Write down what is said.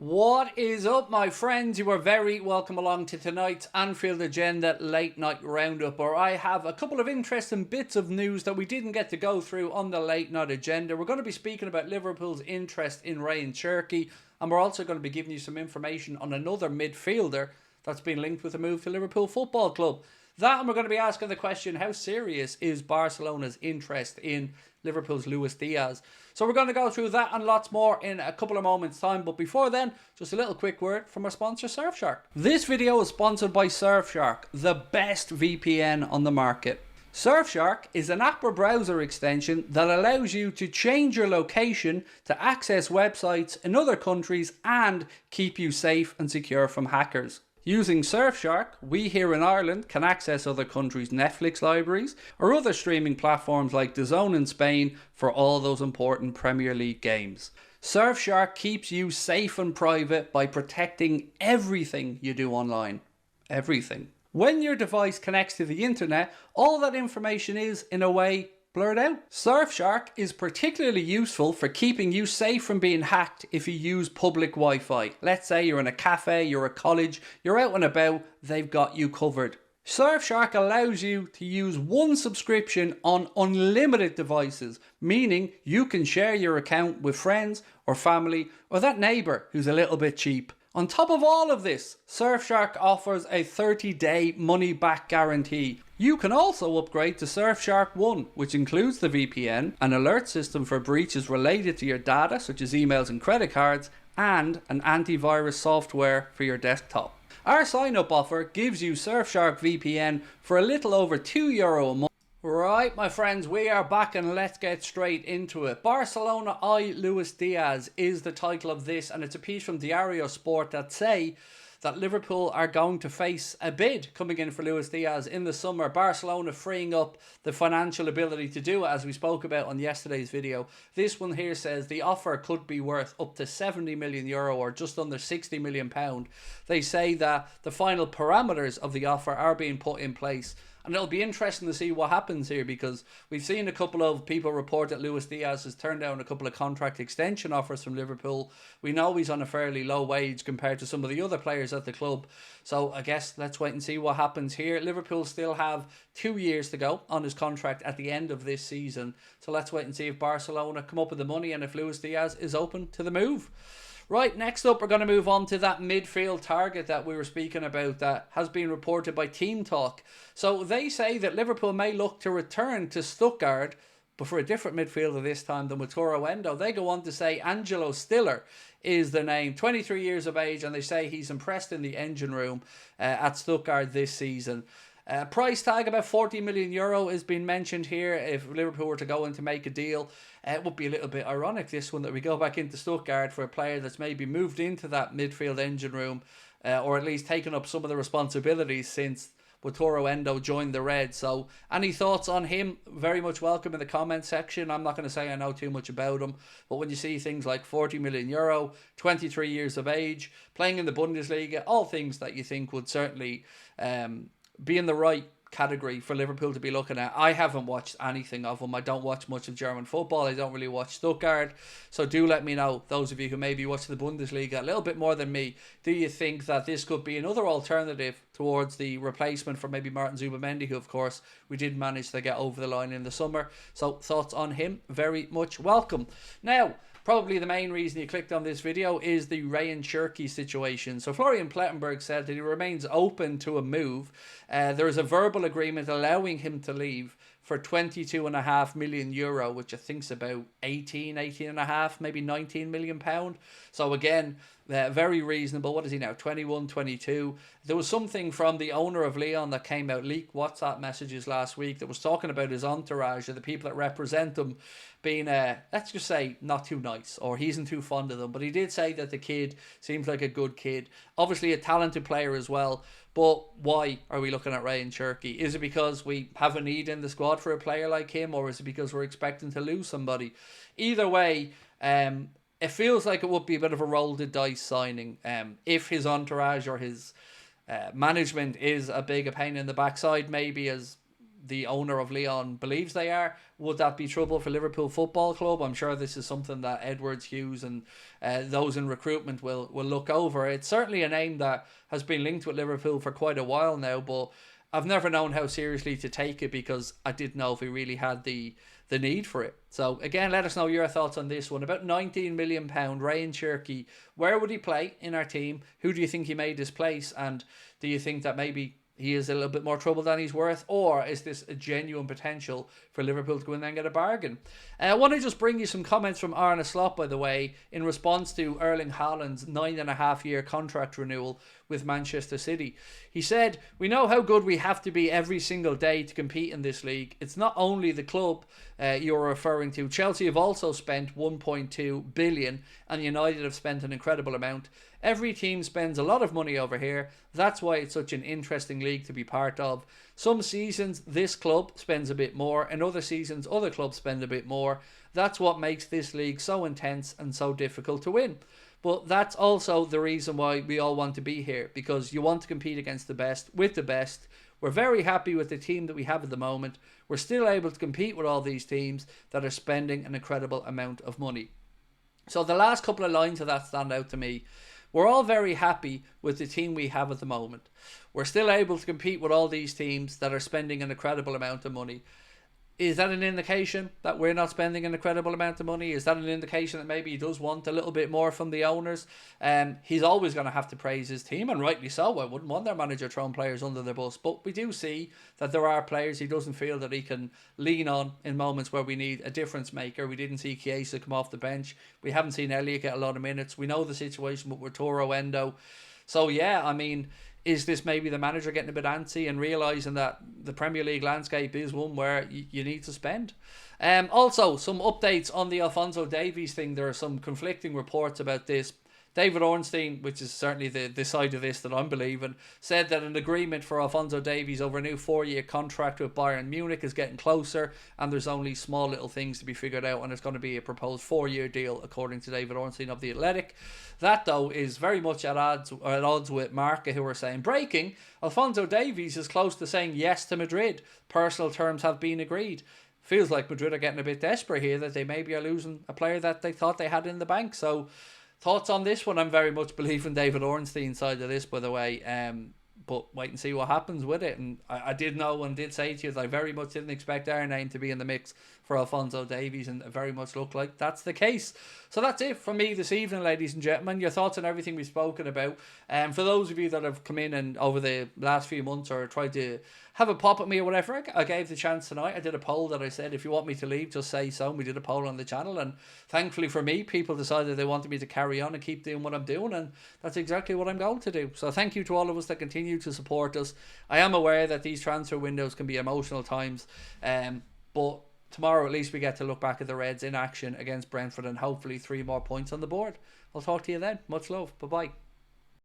What is up, my friends? You are very welcome along to tonight's Anfield Agenda late night roundup, where I have a couple of interesting bits of news that we didn't get to go through on the late night agenda. We're going to be speaking about Liverpool's interest in RAYAN CHERKI, and we're also going to be giving you some information on another midfielder that's been linked with a move to Liverpool Football Club. That, and we're going to be asking the question, how serious is Barcelona's interest in Liverpool's Luis Diaz? So we're going to go through that and lots more in a couple of moments time, but before then, just a little quick word from our sponsor Surfshark. This video is sponsored by Surfshark, the best VPN on the market. Surfshark is an app or browser extension that allows you to change your location to access websites in other countries and keep you safe and secure from hackers. Using Surfshark, we here in Ireland can access other countries' Netflix libraries or other streaming platforms like DAZN in Spain for all those important Premier League games. Surfshark keeps you safe and private by protecting everything you do online. Everything. When your device connects to the internet, all that information is, in a way, blurred out. Surfshark is particularly useful for keeping you safe from being hacked if you use public Wi-Fi. Let's say you're in a cafe, you're at college, you're out and about, they've got you covered. Surfshark allows you to use one subscription on unlimited devices, meaning you can share your account with friends or family or that neighbour who's a little bit cheap. On top of all of this, Surfshark offers a 30-day money-back guarantee. You can also upgrade to Surfshark One, which includes the VPN, an alert system for breaches related to your data, such as emails and credit cards, and an antivirus software for your desktop. Our sign-up offer gives you Surfshark VPN for a little over €2 a month. Right, my friends, we are back and let's get straight into it. Barcelona I Luis Diaz is the title of this, and it's a piece from Diario Sport that say that Liverpool are going to face a bid coming in for Luis Diaz in the summer. Barcelona freeing up the financial ability to do it, as we spoke about on yesterday's video. This one here says the offer could be worth up to €70 million or just under £60 million. They say that the final parameters of the offer are being put in place. And it'll be interesting to see what happens here, because we've seen a couple of people report that Luis Diaz has turned down a couple of contract extension offers from Liverpool. We know he's on a fairly low wage compared to some of the other players at the club. So I guess let's wait and see what happens here. Liverpool still have 2 years to go on his contract at the end of this season. So let's wait and see if Barcelona come up with the money and if Luis Diaz is open to the move. Right, next up we're going to move on to that midfield target that we were speaking about that has been reported by Team Talk. So they say that Liverpool may look to return to Stuttgart, but for a different midfielder this time than Wataru Endo. They go on to say Angelo Stiller is the name, 23 years of age, and they say he's impressed in the engine room at Stuttgart this season. Price tag about €40 million is being mentioned here. If Liverpool were to go in to make a deal, it would be a little bit ironic, this one, that we go back into Stuttgart for a player that's maybe moved into that midfield engine room, or at least taken up some of the responsibilities since Wataru Endo joined the Reds. So any thoughts on him? Very much welcome in the comment section. I'm not going to say I know too much about him, but when you see things like €40 million, 23 years of age, playing in the Bundesliga, all things that you think would certainly be in the right category for Liverpool to be looking at. I haven't watched anything of him. I don't watch much of German football. I don't really watch Stuttgart. So do let me know, those of you who maybe watch the Bundesliga a little bit more than me, do you think that this could be another alternative towards the replacement for maybe Martin Zubimendi, who of course we did manage to get over the line in the summer? So thoughts on him, very much welcome. Now, probably the main reason you clicked on this video is the RAYAN CHERKI situation. So Florian Plettenberg said that he remains open to a move. There is a verbal agreement allowing him to leave for €22.5 million, which I think is about 18.5, maybe £19 million. So again, very reasonable. What is he now? 21, 22. There was something from the owner of Lyon that came out, leaked WhatsApp messages last week, that was talking about his entourage or the people that represent him being, let's just say, not too nice, or he isn't too fond of them. But he did say that the kid seems like a good kid. Obviously a talented player as well. But why are we looking at RAYAN CHERKI? Is it because we have a need in the squad for a player like him, or is it because we're expecting to lose somebody? Either way, it feels like it would be a bit of a roll the dice signing. If his entourage or his management is a big pain in the backside, maybe, as the owner of Lyon believes they are. Would that be trouble for Liverpool Football Club? I'm sure this is something that Edwards, Hughes and those in recruitment will look over. It's certainly a name that has been linked with Liverpool for quite a while now, but I've never known how seriously to take it because I didn't know if we really had the need for it. So again, let us know your thoughts on this one. About £19 million, RAYAN CHERKI. Where would he play in our team? Who do you think he may displace? And do you think that maybe he is a little bit more trouble than he's worth? Or is this a genuine potential for Liverpool to go in there and get a bargain? I want to just bring you some comments from Arne Slot, by the way, in response to Erling Haaland's 9.5-year contract renewal with Manchester City. He said, "We know how good we have to be every single day to compete in this league. It's not only the club you're referring to. Chelsea have also spent 1.2 billion and United have spent an incredible amount. Every team spends a lot of money over here. That's why it's such an interesting league to be part of. Some seasons this club spends a bit more, and other seasons other clubs spend a bit more. That's what makes this league so intense and so difficult to win. But that's also the reason why we all want to be here, because you want to compete against the best, with the best. We're very happy with the team that we have at the moment. We're still able to compete with all these teams that are spending an incredible amount of money." So the last couple of lines of that stand out to me. We're all very happy with the team we have at the moment. We're still able to compete with all these teams that are spending an incredible amount of money. Is that an indication that we're not spending an incredible amount of money? Is that an indication that maybe he does want a little bit more from the owners? He's always going to have to praise his team, and rightly so. I wouldn't want their manager throwing players under the bus. But we do see that there are players he doesn't feel that he can lean on in moments where we need a difference maker. We didn't see Chiesa come off the bench. We haven't seen Elliott get a lot of minutes. We know the situation with Toro Endo. So yeah, I mean, is this maybe the manager getting a bit antsy and realising that the Premier League landscape is one where you need to spend? Also, some updates on the Alphonso Davies thing. There are some conflicting reports about this. David Ornstein, which is certainly the side of this that I'm believing, said that an agreement for Alphonso Davies over a new 4-year contract with Bayern Munich is getting closer, and there's only small little things to be figured out, and it's going to be a proposed 4-year deal, according to David Ornstein of The Athletic. That, though, is very much at odds with Marca, who are saying, breaking, Alphonso Davies is close to saying yes to Madrid. Personal terms have been agreed. Feels like Madrid are getting a bit desperate here, that they maybe are losing a player that they thought they had in the bank. So thoughts on this one? I'm very much believing David Ornstein's side of this, by the way. But wait and see what happens with it. And I did know and did say to you that I very much didn't expect our name to be in the mix for Alphonso Davies, and it very much looked like that's the case. So that's it from me this evening, ladies and gentlemen. Your thoughts on everything we've spoken about. For those of you that have come in and over the last few months or tried to have a pop at me or whatever, I gave the chance tonight. I did a poll that I said, if you want me to leave, just say so. And we did a poll on the channel, and thankfully for me, people decided they wanted me to carry on and keep doing what I'm doing, and that's exactly what I'm going to do. So thank you to all of us that continue to support us. I am aware that these transfer windows can be emotional times, but tomorrow at least we get to look back at the Reds in action against Brentford and hopefully 3 more points on the board. I'll talk to you then. Much love. Bye-bye.